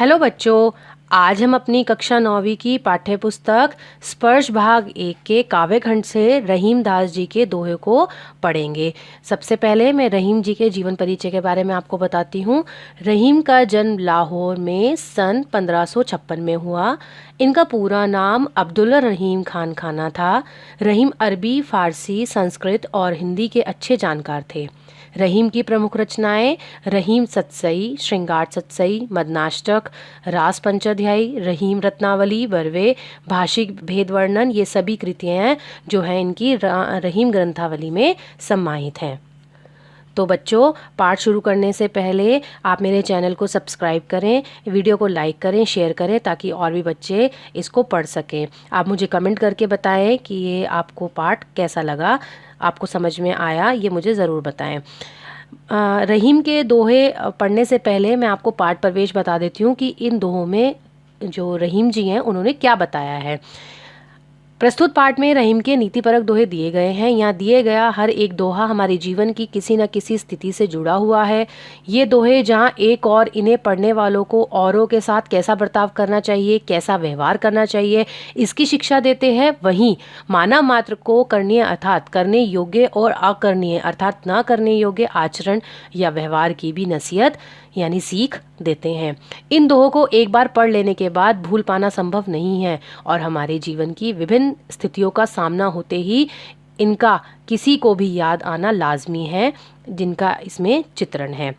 Hello बच्चों, आज हम अपनी कक्षा 9वीं की पाठ्य पुस्तक स्पर्श भाग 1 के काव्य खंड से रहीम दास जी के दोहे को पढ़ेंगे। सबसे पहले मैं रहीम जी के जीवन परिचय के बारे में आपको बताती हूँ। रहीम का जन्म लाहौर में सन 1556 में हुआ। इनका पूरा नाम अब्दुल्ला रहीम खान खाना था। रहीम अरबी, फारसी, संस्कृत और हिंदी के अच्छे जानकार थे। रहीम की प्रमुख रचनाएं रहीम सतसई, श्रृंगार सतसई, मदनाष्टक, रास पंचाध्यायी, रहीम रत्नावली, बरवे, भाषिक भेद वर्णन, ये सभी कृतियाँ जो हैं इनकी रहीम ग्रंथावली में सम्मानित हैं। तो बच्चों, पाठ शुरू करने से पहले आप मेरे चैनल को सब्सक्राइब करें, वीडियो को लाइक करें, शेयर करें ताकि और भी बच्चे इसको पढ़ सकें। आप मुझे कमेंट करके बताएं कि ये आपको पाठ कैसा लगा, आपको समझ में आया, ये मुझे ज़रूर बताएं। रहीम के दोहे पढ़ने से पहले मैं आपको पाठ प्रवेश बता देती हूँ कि इन दोहों में जो रहीम जी हैं उन्होंने क्या बताया है। प्रस्तुत पाठ में रहीम के नीतिपरक दोहे दिए गए हैं। यहाँ दिए गया हर एक दोहा हमारे जीवन की किसी न किसी स्थिति से जुड़ा हुआ है। ये दोहे जहाँ एक और इन्हें पढ़ने वालों को औरों के साथ कैसा बर्ताव करना चाहिए, कैसा व्यवहार करना चाहिए, इसकी शिक्षा देते हैं, वहीं मानव मात्र को करणीय अर्थात करने योग्य और अकरणीय अर्थात न करने योग्य आचरण या व्यवहार की भी नसीहत यानी सीख देते हैं। इन दोहों को एक बार पढ़ लेने के बाद भूल पाना संभव नहीं है और हमारे जीवन की विभिन्न स्थितियों का सामना होते ही इनका किसी को भी याद आना लाजमी है, जिनका इसमें चित्रण है।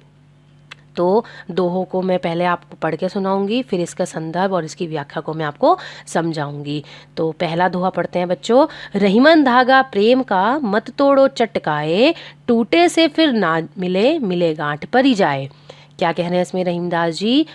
तो दोहों को मैं पहले आपको पढ़ के सुनाऊंगी, फिर इसका संदर्भ और इसकी व्याख्या को मैं आपको समझाऊंगी। तो पहला दोहा पढ़ते हैं बच्चों। रहीमन धागा प्रेम का मत तोड़ो चटकाए, टूटे से फिर ना मिले मिले गांठ पर ही जाए। क्या कह रहे हैं इसमें रहीमदास जी?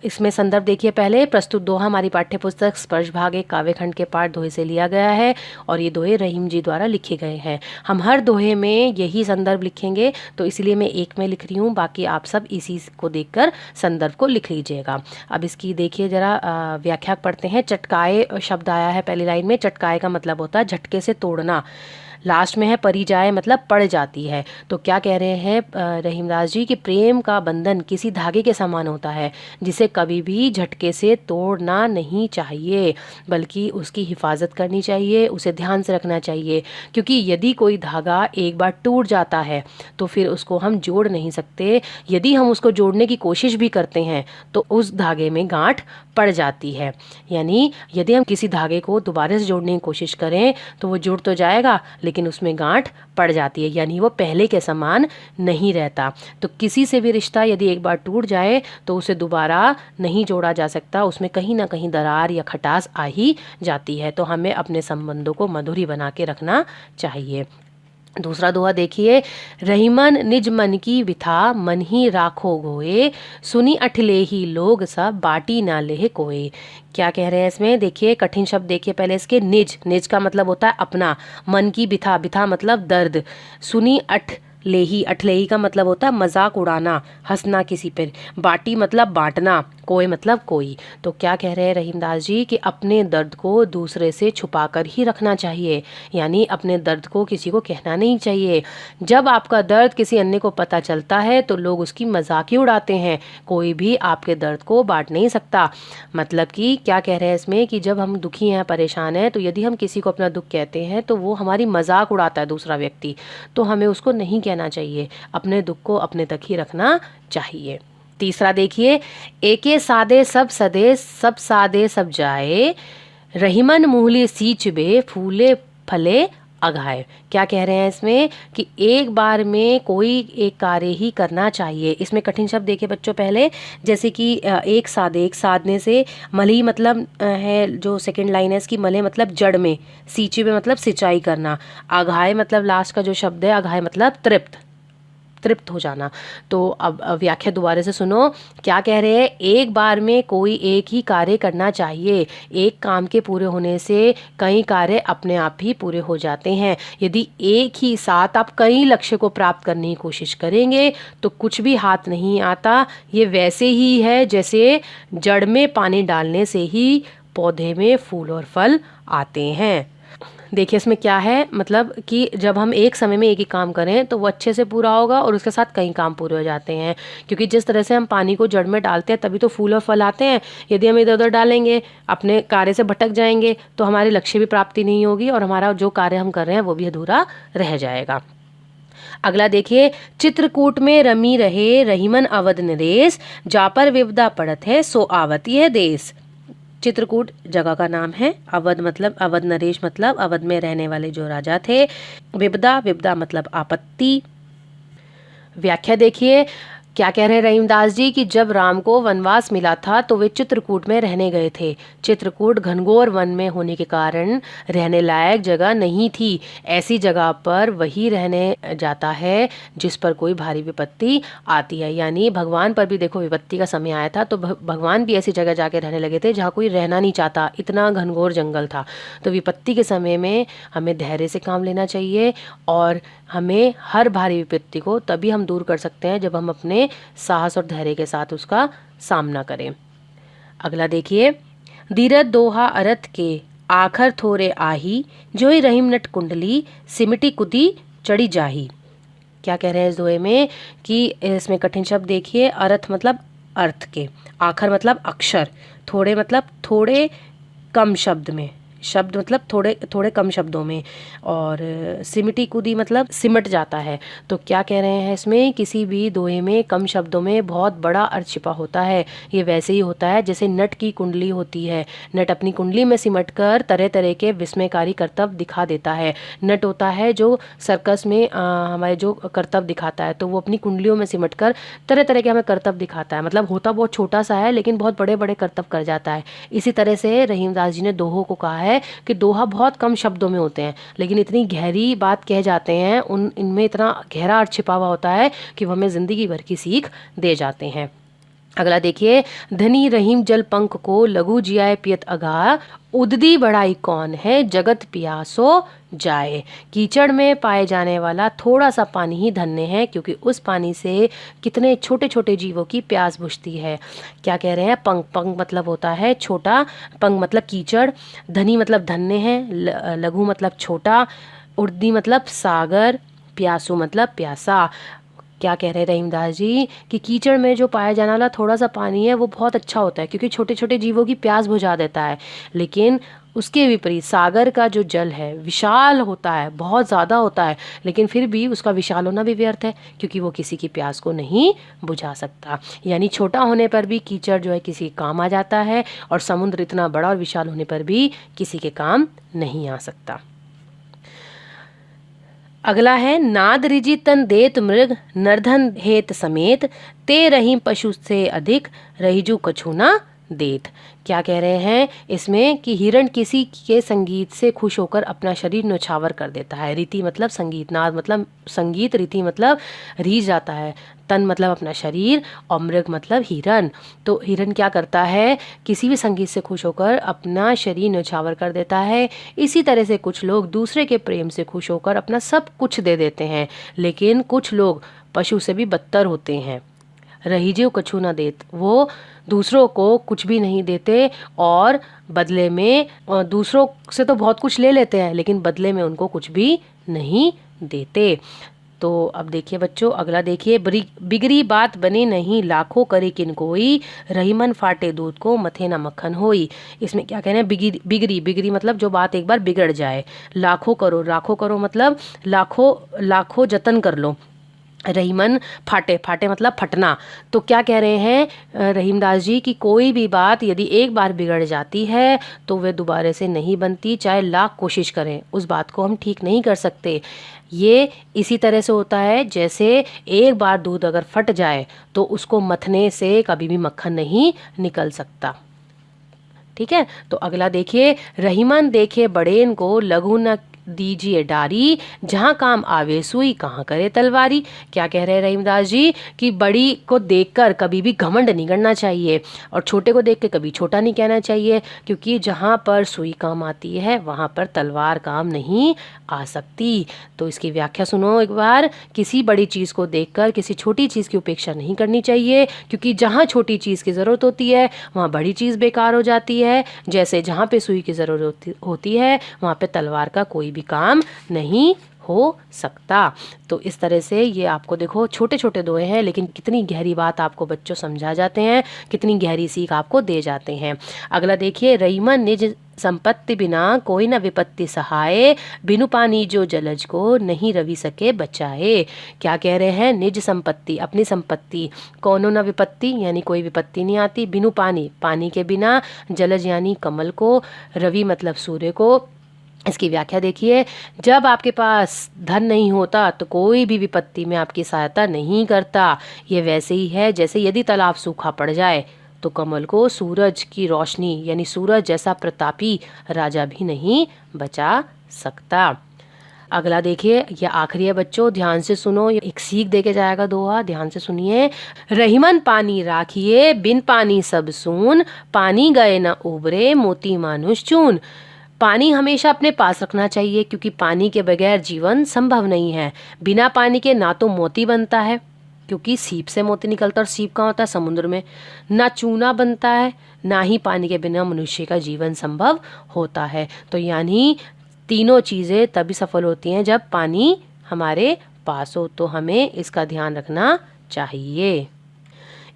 इसमें संदर्भ देखिए। पहले प्रस्तुत दोहा हमारी पाठ्य पुस्तक स्पर्श भाग 1 काव्यखंड के पाठ दोहे से लिया गया है और ये दोहे रहीम जी द्वारा लिखे गए हैं। हम हर दोहे में यही संदर्भ लिखेंगे, तो इसलिए मैं एक में लिख रही हूँ, बाकी आप सब इसी को देखकर संदर्भ को लिख लीजिएगा। अब इसकी देखिए जरा व्याख्या पढ़ते हैं। चटकाए शब्द आया है पहली लाइन में। चटकाए का मतलब होता है झटके से तोड़ना। लास्ट में है परी जाए मतलब पड़ जाती है। तो क्या कह रहे हैं रहीमदास जी कि प्रेम का बंधन किसी धागे के समान होता है जिसे कभी भी झटके से तोड़ना नहीं चाहिए, बल्कि उसकी हिफाजत करनी चाहिए, उसे ध्यान से रखना चाहिए, क्योंकि यदि कोई धागा एक बार टूट जाता है तो फिर उसको हम जोड़ नहीं सकते। यदि हम उसको जोड़ने की कोशिश भी करते हैं तो उस धागे में गांठ पड़ जाती है। यानी यदि हम किसी धागे को दोबारा से जोड़ने की कोशिश करें तो वो जुड़ तो जाएगा लेकिन उसमें गांठ पड़ जाती है, यानी वो पहले के समान नहीं रहता। तो किसी से भी रिश्ता यदि एक बार टूट जाए तो उसे दोबारा नहीं जोड़ा जा सकता, उसमें कहीं ना कहीं दरार या खटास आ ही जाती है। तो हमें अपने संबंधों को मधुरी बना के रखना चाहिए। दूसरा दोहा देखिए। रहीमन निज मन की विथा मन ही राखो गोए, सुनी अठले ही लोग सब बाटी ना लेह कोए। क्या कह रहे हैं इसमें? देखिए कठिन शब्द देखिए पहले इसके। निज, निज का मतलब होता है अपना। मन की बिथा, बिथा मतलब दर्द। सुनी अठलेही, अठलेही का मतलब होता है मजाक उड़ाना, हंसना किसी पर। बाटी मतलब बांटना, कोई मतलब कोई। तो क्या कह रहे हैं रहीमदास जी कि अपने दर्द को दूसरे से छुपा कर ही रखना चाहिए, यानी अपने दर्द को किसी को कहना नहीं चाहिए। जब आपका दर्द किसी अन्य को पता चलता है तो लोग उसकी मजाक ही उड़ाते हैं, कोई भी आपके दर्द को बांट नहीं सकता। मतलब कि क्या कह रहे हैं इसमें कि जब हम दुखी हैं, परेशान हैं, तो यदि हम किसी को अपना दुख कहते हैं तो वो हमारी मजाक उड़ाता है दूसरा व्यक्ति, तो हमें उसको नहीं कहना चाहिए, अपने दुख को अपने तक ही रखना चाहिए। तीसरा देखिए। एके सादे सब सदे, सब सादे सब जाए, रहीमन मूली सींच बे फूले फले अघाए। क्या कह रहे हैं इसमें कि एक बार में कोई एक कार्य ही करना चाहिए। इसमें कठिन शब्द देखिए बच्चों पहले, जैसे कि एक सादे, एक साधने से मलई मतलब है जो सेकंड लाइन है इसकी, मले मतलब जड़ में, सींचे में मतलब सिंचाई करना, अघाए मतलब लास्ट का जो शब्द है अघाए मतलब तृप्त, तृप्त हो जाना। तो अब व्याख्या दोबारा से सुनो। क्या कह रहे हैं? एक बार में कोई एक ही कार्य करना चाहिए। एक काम के पूरे होने से कई कार्य अपने आप ही पूरे हो जाते हैं। यदि एक ही साथ आप कई लक्ष्य को प्राप्त करने की कोशिश करेंगे तो कुछ भी हाथ नहीं आता। ये वैसे ही है जैसे जड़ में पानी डालने से ही पौधे में फूल और फल आते हैं। देखिए इसमें क्या है, मतलब कि जब हम एक समय में एक ही काम करें तो वो अच्छे से पूरा होगा और उसके साथ कई काम पूरे हो जाते हैं। क्योंकि जिस तरह से हम पानी को जड़ में डालते हैं तभी तो फूल और फल आते हैं। यदि हम इधर उधर डालेंगे, अपने कार्य से भटक जाएंगे, तो हमारे लक्ष्य भी प्राप्ति नहीं होगी और हमारा जो कार्य हम कर रहे हैं वो भी अधूरा रह जाएगा। अगला देखिए, चित्रकूट में रमी रहे रहीमन अवध नरेश, जा पर विपदा पड़त है सो आवत यह देश। चित्रकूट जगह का नाम है। अवध मतलब, अवध नरेश मतलब अवध में रहने वाले जो राजा थे। विपदा, विपदा मतलब आपत्ति। व्याख्या देखिए, क्या कह रहे हैं रहीमदास जी कि जब राम को वनवास मिला था तो वे चित्रकूट में रहने गए थे। चित्रकूट घनघोर वन में होने के कारण रहने लायक जगह नहीं थी। ऐसी जगह पर वही रहने जाता है जिस पर कोई भारी विपत्ति आती है। यानी भगवान पर भी देखो विपत्ति का समय आया था तो भगवान भी ऐसी जगह जाके रहने लगे थे जहाँ कोई रहना नहीं चाहता, इतना घनघोर जंगल था। तो विपत्ति के समय में हमें धैर्य से काम लेना चाहिए और हमें हर भारी विपत्ति को तभी हम दूर कर सकते हैं जब हम अपने साहस और धैर्य के साथ उसका सामना करें। अगला देखिए, धीरज दोहा अरथ के आखर थोरे आही, जोई रहीम नट कुंडली सिमटी कुदी चढ़ी जाही। क्या कह रहे हैं इस दोहे में कि इसमें कठिन शब्द देखिए, अर्थ मतलब अर्थ के, आखर मतलब अक्षर, थोड़े मतलब थोड़े कम शब्द में, शब्द मतलब थोड़े थोड़े कम शब्दों में, और सिमटी कूदी मतलब सिमट जाता है। तो क्या कह रहे हैं इसमें, किसी भी दोहे में कम शब्दों में बहुत बड़ा अर्थ छिपा होता है। ये वैसे ही होता है जैसे नट की कुंडली होती है। नट अपनी कुंडली में सिमट कर तरह तरह के विस्मयकारी करतब दिखा देता है। नट होता है जो सर्कस में हमारे जो करतब दिखाता है, तो वो अपनी कुंडलियों में सिमट कर तरह तरह के हमें करतब दिखाता है। मतलब होता बहुत छोटा सा है लेकिन बहुत बड़े बड़े करतब कर जाता है। इसी तरह से रहीमदास जी ने दोहों को कहा है कि दोहा बहुत कम शब्दों में होते हैं लेकिन इतनी गहरी बात कह जाते हैं, इनमें इतना गहरा अर्थ छिपा हुआ होता है कि वो हमें जिंदगी भर की सीख दे जाते हैं। अगला देखिए, धनी रहीम जल पंख को लघु जियाए पियत अगा, उददी बढ़ाई कौन है जगत पियासो जाए। कीचड़ में पाए जाने वाला थोड़ा सा पानी ही धन्य है, क्योंकि उस पानी से कितने छोटे छोटे जीवों की प्यास बुझती है। क्या कह रहे हैं, पंख, पंख मतलब होता है छोटा, पंख मतलब कीचड़, धनी मतलब धन्य है, लघु मतलब छोटा, उर्दी मतलब सागर, प्यासो मतलब प्यासा। क्या कह रहे हैं रहीमदास जी कि कीचड़ में जो पाया जाने वाला थोड़ा सा पानी है वो बहुत अच्छा होता है क्योंकि छोटे छोटे जीवों की प्यास बुझा देता है। लेकिन उसके विपरीत सागर का जो जल है विशाल होता है, बहुत ज़्यादा होता है, लेकिन फिर भी उसका विशाल होना भी व्यर्थ है क्योंकि वो किसी की प्यास को नहीं बुझा सकता। यानी छोटा होने पर भी कीचड़ जो है किसी के काम आ जाता है और समुद्र इतना बड़ा और विशाल होने पर भी किसी के काम नहीं आ सकता। अगला है, नाद रिजि तन देत मृग नरधन हेत समेत, ते रहीम पशु से अधिक रहीजू कछु ना देत। क्या कह रहे हैं इसमें कि हिरण किसी के संगीत से खुश होकर अपना शरीर न्यौछावर कर देता है। रीति मतलब संगीत, नाद मतलब संगीत, रीति मतलब रीझ जाता है, तन मतलब अपना शरीर और मृग मतलब हिरण। तो हिरण क्या करता है, किसी भी संगीत से खुश होकर अपना शरीर न्यौछावर कर देता है। इसी तरह से कुछ लोग दूसरे के प्रेम से खुश होकर अपना सब कुछ दे देते हैं, लेकिन कुछ लोग पशु से भी बदतर होते हैं। रहीजो कछु ना देत, वो दूसरों को कुछ भी नहीं देते और बदले में दूसरों से तो बहुत कुछ ले लेते हैं लेकिन बदले में उनको कुछ भी नहीं देते। तो अब देखिए बच्चों, अगला देखिए, बिगड़ी बात बने नहीं लाखों करे किन कोई, रहीमन फाटे दूध को मथे न मक्खन होई। इसमें क्या कहना है, बिगड़ी, बिगड़ी मतलब जो बात एक बार बिगड़ जाए। लाखों करो, लाखों करो मतलब लाखों लाखों जतन कर लो। रहीमन फाटे, फाटे मतलब फटना। तो क्या कह रहे हैं रहीमदास जी कि कोई भी बात यदि एक बार बिगड़ जाती है तो वे दोबारा से नहीं बनती, चाहे लाख कोशिश करें उस बात को हम ठीक नहीं कर सकते। ये इसी तरह से होता है जैसे एक बार दूध अगर फट जाए तो उसको मथने से कभी भी मक्खन नहीं निकल सकता। ठीक है, तो अगला देखिए, रहीमन देखे बड़ेन को लघु न दीजिए डारी, जहाँ काम आवे सुई, कहाँ करे तलवारी। क्या कह रहे हैं रहीमदास जी कि बड़ी को देखकर कभी भी घमंड नहीं करना चाहिए और छोटे को देख के कभी छोटा नहीं कहना चाहिए, क्योंकि जहाँ पर सुई काम आती है वहाँ पर तलवार काम नहीं आ सकती। तो इसकी व्याख्या सुनो एक बार। किसी बड़ी चीज़ को देखकर किसी छोटी चीज़ की उपेक्षा नहीं करनी चाहिए, क्योंकि जहाँ छोटी चीज़ की ज़रूरत होती है वहाँ बड़ी चीज़ बेकार हो जाती है। जैसे जहाँ पे सुई की ज़रूरत होती है वहाँ पे तलवार का कोई भी काम नहीं हो सकता। तो इस तरह से ये आपको देखो छोटे छोटे दोहे हैं, लेकिन कितनी गहरी बात आपको बच्चों समझा जाते हैं, कितनी गहरी सीख आपको दे जाते हैं। अगला देखिए, रहीमन निज संपत्ति बिना कोई न विपत्ति सहाय, बिनु पानी जो जलज को नहीं रवि सके बचाए। क्या कह रहे हैं? निज संपत्ति, अपनी संपत्ति, कौनो न विपत्ति यानी कोई विपत्ति नहीं आती, बिनु पानी, पानी के बिना, जलज यानी कमल को, रवि मतलब सूर्य को। इसकी व्याख्या देखिए, जब आपके पास धन नहीं होता तो कोई भी विपत्ति में आपकी सहायता नहीं करता। ये वैसे ही है जैसे यदि तालाब सूखा पड़ जाए तो कमल को सूरज की रोशनी यानी सूरज जैसा प्रतापी राजा भी नहीं बचा सकता। अगला देखिए, यह आखिरी है बच्चों, ध्यान से सुनो, ये एक सीख दे के जाएगा दोहा, ध्यान से सुनिए। रहीमन पानी राखिए, बिन पानी सब सून, पानी गए न उबरे, मोती मानुष चून। पानी हमेशा अपने पास रखना चाहिए, क्योंकि पानी के बगैर जीवन संभव नहीं है। बिना पानी के ना तो मोती बनता है, क्योंकि सीप से मोती निकलता, और सीप कहाँ होता है? समुद्र में। ना चूना बनता है, ना ही पानी के बिना मनुष्य का जीवन संभव होता है। तो यानी तीनों चीज़ें तभी सफल होती हैं जब पानी हमारे पास हो। तो हमें इसका ध्यान रखना चाहिए।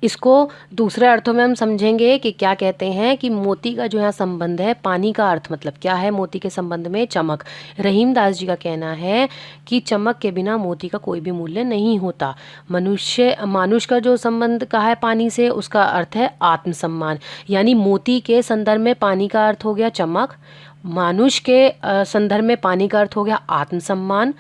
इसको दूसरे अर्थों में हम समझेंगे कि क्या कहते हैं कि मोती का जो यहाँ संबंध है, पानी का अर्थ मतलब क्या है मोती के संबंध में? चमक। रहीमदास जी का कहना है कि चमक के बिना मोती का कोई भी मूल्य नहीं होता। मानुष का जो संबंध कहा है पानी से, उसका अर्थ है आत्मसम्मान। यानी मोती के संदर्भ में पानी का अर्थ हो गया चमक, मानुष के संदर्भ में पानी का अर्थ हो गया आत्मसम्मान,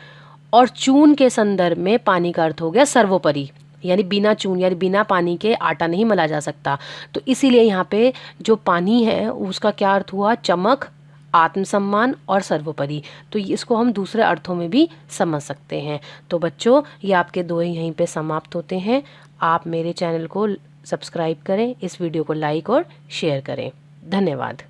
और चून के संदर्भ में पानी का अर्थ हो गया सर्वोपरि। यानी बिना चून यानी बिना पानी के आटा नहीं मला जा सकता। तो इसीलिए यहाँ पे जो पानी है उसका क्या अर्थ हुआ? चमक, आत्मसम्मान और सर्वोपरि। तो इसको हम दूसरे अर्थों में भी समझ सकते हैं। तो बच्चों, ये आपके दोहे यहीं पे समाप्त होते हैं। आप मेरे चैनल को सब्सक्राइब करें, इस वीडियो को लाइक और शेयर करें। धन्यवाद।